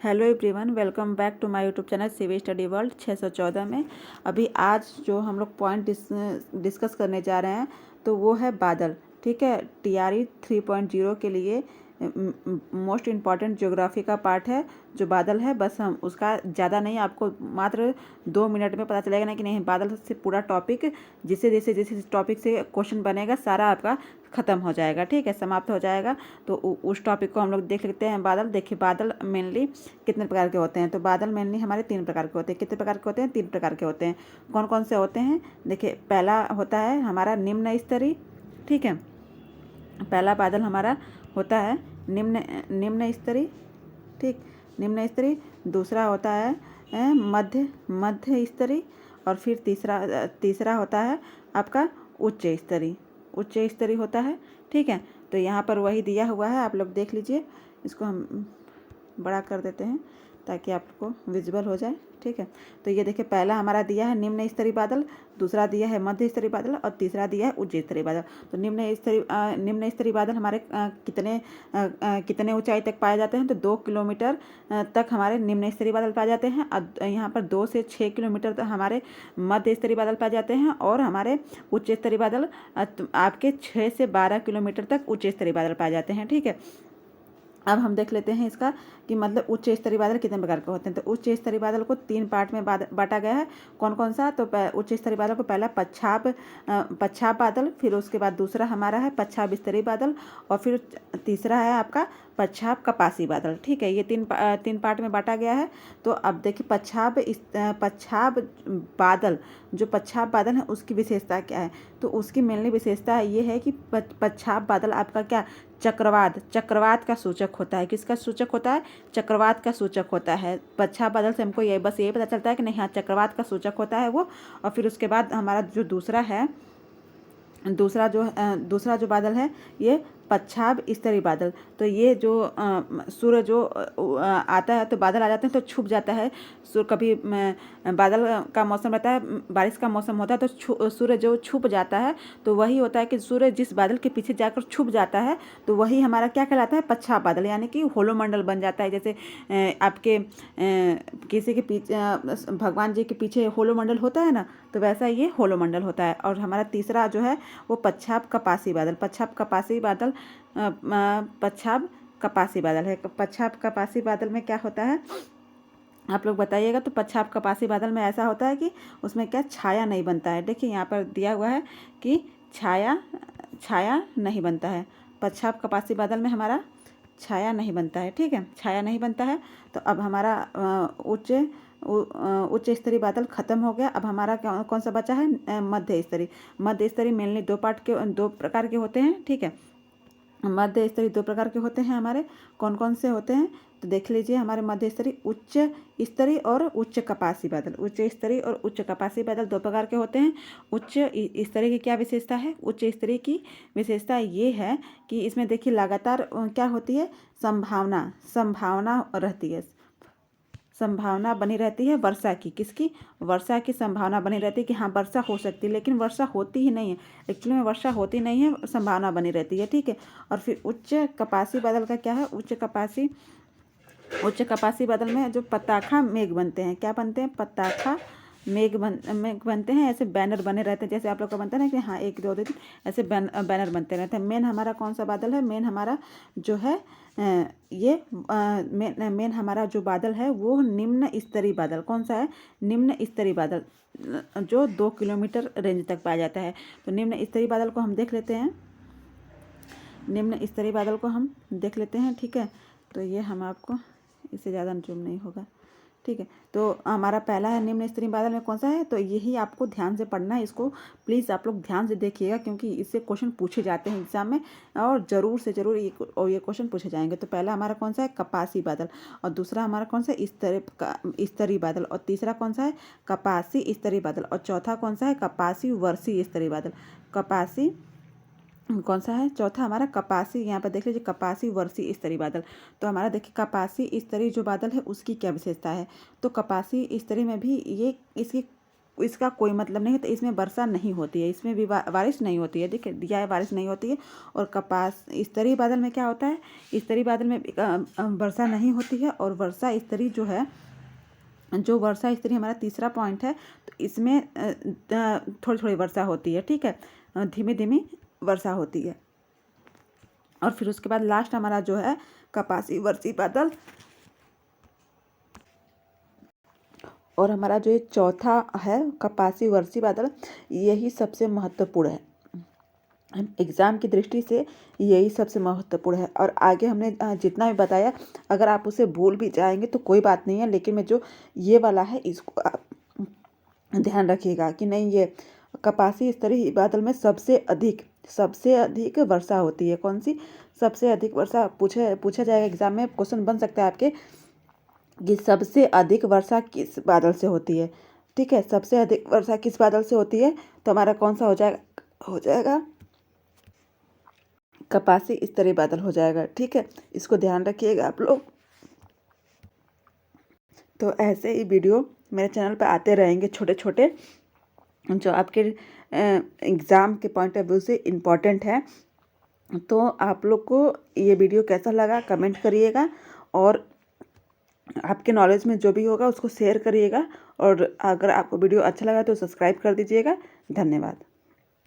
Hello everyone, welcome back to my YouTube channel CV study world 614 में। अभी आज जो हम लोग पॉइंट डिस्कस करने जा रहे हैं तो वो है बादल। ठीक है, टीआरई 3.0 के लिए मोस्ट इम्पॉर्टेंट ज्योग्राफी का पार्ट है जो बादल है। बस हम उसका ज़्यादा नहीं, आपको मात्र 2 मिनट में पता चलेगा ना कि नहीं बादल से पूरा टॉपिक जिस टॉपिक से क्वेश्चन बनेगा सारा आपका ख़त्म हो जाएगा। ठीक है, समाप्त हो जाएगा। तो उस टॉपिक को हम लोग देख लेते हैं। बादल देखिए, बादल मेनली कितने प्रकार के होते हैं। तो बादल मेनली हमारे 3 प्रकार के होते हैं। कितने प्रकार के होते हैं? 3 प्रकार के होते हैं। कौन कौन से होते हैं? देखिए, पहला होता है हमारा निम्न स्तरीय। ठीक है, पहला बादल हमारा होता है निम्न स्तरीय। ठीक, निम्न स्तरीय। दूसरा होता है मध्य स्तरीय। और फिर तीसरा होता है आपका उच्च स्तरीय होता है। ठीक है, तो यहाँ पर वही दिया हुआ है, आप लोग देख लीजिए। इसको हम बड़ा कर देते हैं ताकि आपको विजिबल हो जाए। ठीक है, तो ये देखिए, पहला हमारा दिया है निम्न स्तरीय बादल, दूसरा दिया है मध्य स्तरीय बादल और तीसरा दिया है उच्च स्तरीय बादल। तो निम्न स्तरीय बादल हमारे कितने ऊंचाई तक पाए जाते हैं? तो 2 किलोमीटर तक हमारे निम्न स्तरीय बादल पाए जाते हैं। यहाँ पर 2 से 6 किलोमीटर तक हमारे मध्य स्तरीय बादल पाए जाते हैं और हमारे उच्च स्तरीय बादल आपके 6 से 12 किलोमीटर तक उच्च स्तरीय बादल पाए जाते हैं। ठीक है, अब हम देख लेते हैं इसका कि मतलब उच्च स्तरीय बादल कितने प्रकार के होते हैं। तो उच्च स्तरीय बादल को 3 पार्ट में बांटा गया है। कौन कौन सा? तो उच्च स्तरीय बादल को पहला पच्छाप बादल, फिर उसके बाद दूसरा हमारा है पच्छाप स्तरीय बादल और फिर तीसरा है आपका पच्छाप कपासी बादल। ठीक है, ये तीन पार्ट में बांटा गया है। तो अब देखिए, पच्छाप बादल, जो पच्छाप बादल है उसकी विशेषता क्या है? तो उसकी मेनली विशेषता ये है कि पच्छाप बादल आपका क्या चक्रवात का सूचक होता है। किसका सूचक होता है? चक्रवात का सूचक होता है। पच्छाप बादल से हमको बस ये पता चलता है कि नहीं, हाँ चक्रवात का सूचक होता है वो। और फिर उसके बाद हमारा जो दूसरा जो बादल है ये पच्छाप स्तरीय बादल। तो ये जो सूर्य जो आता है तो बादल आ जाते हैं तो छुप जाता है। कभी बादल का मौसम रहता है, बारिश का मौसम होता है तो सूर्य जो छुप जाता है तो वही होता है कि सूर्य जिस बादल के पीछे जाकर छुप जाता है तो वही हमारा क्या कहलाता है? पच्छाप बादल, यानी कि होलोमंडल बन जाता है। जैसे आपके किसी के पीछे भगवान जी के पीछे होलोमंडल होता है ना, तो वैसा ये होलोमंडल होता है। और हमारा तीसरा जो है वो पच्छाप कपासी बादल है। पच्छाप कपासी बादल में क्या होता है आप लोग बताइएगा। तो पच्छाप कपासी बादल में ऐसा होता है कि उसमें क्या छाया नहीं बनता है। देखिए, यहाँ पर दिया हुआ है कि छाया नहीं बनता है। पच्छाप कपासी बादल में हमारा छाया नहीं बनता है। ठीक है, छाया नहीं बनता है। तो अब हमारा उच्च स्तरीय बादल खत्म हो गया। अब हमारा कौन सा बचा है? मध्य स्तरीय मेनली 2 प्रकार के होते हैं। ठीक है, मध्य स्तरीय 2 प्रकार के होते हैं हमारे। कौन कौन से होते हैं? तो देख लीजिए, हमारे मध्य स्तरीय उच्च स्तरीय और उच्च कपासी बादल। उच्च स्तरीय और उच्च कपासी बादल 2 प्रकार के होते हैं। उच्च स्तरीय की क्या विशेषता है? उच्च स्तरीय की विशेषता ये है कि इसमें देखिए लगातार क्या होती है? संभावना रहती है, संभावना बनी रहती है वर्षा की। किसकी? वर्षा की संभावना बनी रहती है कि हाँ वर्षा हो सकती है, लेकिन वर्षा होती ही नहीं है। एक्चुअली में वर्षा होती नहीं है, संभावना बनी रहती है। ठीक है, और फिर उच्च कपासी बादल का क्या है? उच्च कपासी बादल में जो पताखा मेघ बनते हैं। क्या बनते हैं? पताखा मेघ बनते हैं। ऐसे बैनर बने रहते हैं, जैसे आप लोग का बनता है ना कि हाँ 1 2 3 ऐसे बैनर बनते रहते हैं। मेन हमारा कौन सा बादल है? मेन हमारा जो है मेन हमारा जो बादल है वो निम्न स्तरीय बादल। कौन सा है? निम्न स्तरीय बादल, जो 2 किलोमीटर रेंज तक पाया जाता है। तो निम्न स्तरीय बादल को हम देख लेते हैं। ठीक है, तो ये हम आपको, इससे ज़्यादा जूम नहीं होगा। ठीक है, तो हमारा पहला है निम्न स्तरीय बादल में कौन सा है? तो यही आपको ध्यान से पढ़ना है। इसको प्लीज़ आप लोग ध्यान से देखिएगा, क्योंकि इससे क्वेश्चन पूछे जाते हैं एग्जाम में और ज़रूर से ज़रूर ये क्वेश्चन पूछे जाएंगे। तो पहला हमारा कौन सा है? कपासी बादल। और दूसरा हमारा कौन सा? स्तरीय बादल। और तीसरा कौन सा है? कपासी स्तरीय बादल। और चौथा कौन सा है? कपासी वर्षीय स्तरीय बादल। कपासी कौन सा है? चौथा हमारा कपासी। यहाँ पर देख लीजिए, कपासी वर्षीय स्तरीय बादल। तो हमारा देखिए, कपासी स्तरीय जो बादल है उसकी क्या विशेषता है? तो कपासी स्तरीय में भी ये इसकी इसका कोई मतलब नहीं है, तो इसमें वर्षा नहीं होती है, इसमें भी बारिश नहीं होती है। देखिए दिया है बारिश नहीं होती है। और कपास स्तरीय बादल में क्या होता है, स्तरीय बादल में वर्षा नहीं होती है। और वर्षा स्तरीय जो है, जो वर्षा स्तरीय हमारा तीसरा पॉइंट है, तो इसमें थोड़ी थोड़ी वर्षा होती है, ठीक है, धीमी धीमी वर्षा होती है। और फिर उसके बाद लास्ट हमारा जो है कपासी वर्षी बादल। और हमारा जो ये चौथा है कपासी वर्षी बादल, यही सबसे महत्वपूर्ण है एग्ज़ाम की दृष्टि से, यही सबसे महत्वपूर्ण है। और आगे हमने जितना भी बताया, अगर आप उसे भूल भी जाएंगे तो कोई बात नहीं है, लेकिन मैं जो ये वाला है इसको आप ध्यान रखिएगा कि नहीं, ये कपासी स्तरीय बादल में सबसे अधिक वर्षा होती है। कौन सी सबसे अधिक वर्षा पूछा जाएगा एग्जाम में, क्वेश्चन बन सकता है आपके कि सबसे अधिक वर्षा किस बादल से होती है। ठीक है, सबसे अधिक वर्षा किस बादल से होती है, तो हमारा कौन सा हो जाएगा कपासी स्तरीय बादल हो जाएगा। ठीक है, इसको ध्यान रखिएगा आप लोग। तो ऐसे ही वीडियो मेरे चैनल पर आते रहेंगे, छोटे छोटे, जो आपके एग्ज़ाम के पॉइंट ऑफ व्यू से इम्पॉर्टेंट है। तो आप लोग को ये वीडियो कैसा लगा कमेंट करिएगा, और आपके नॉलेज में जो भी होगा उसको शेयर करिएगा। और अगर आपको वीडियो अच्छा लगा तो सब्सक्राइब कर दीजिएगा। धन्यवाद।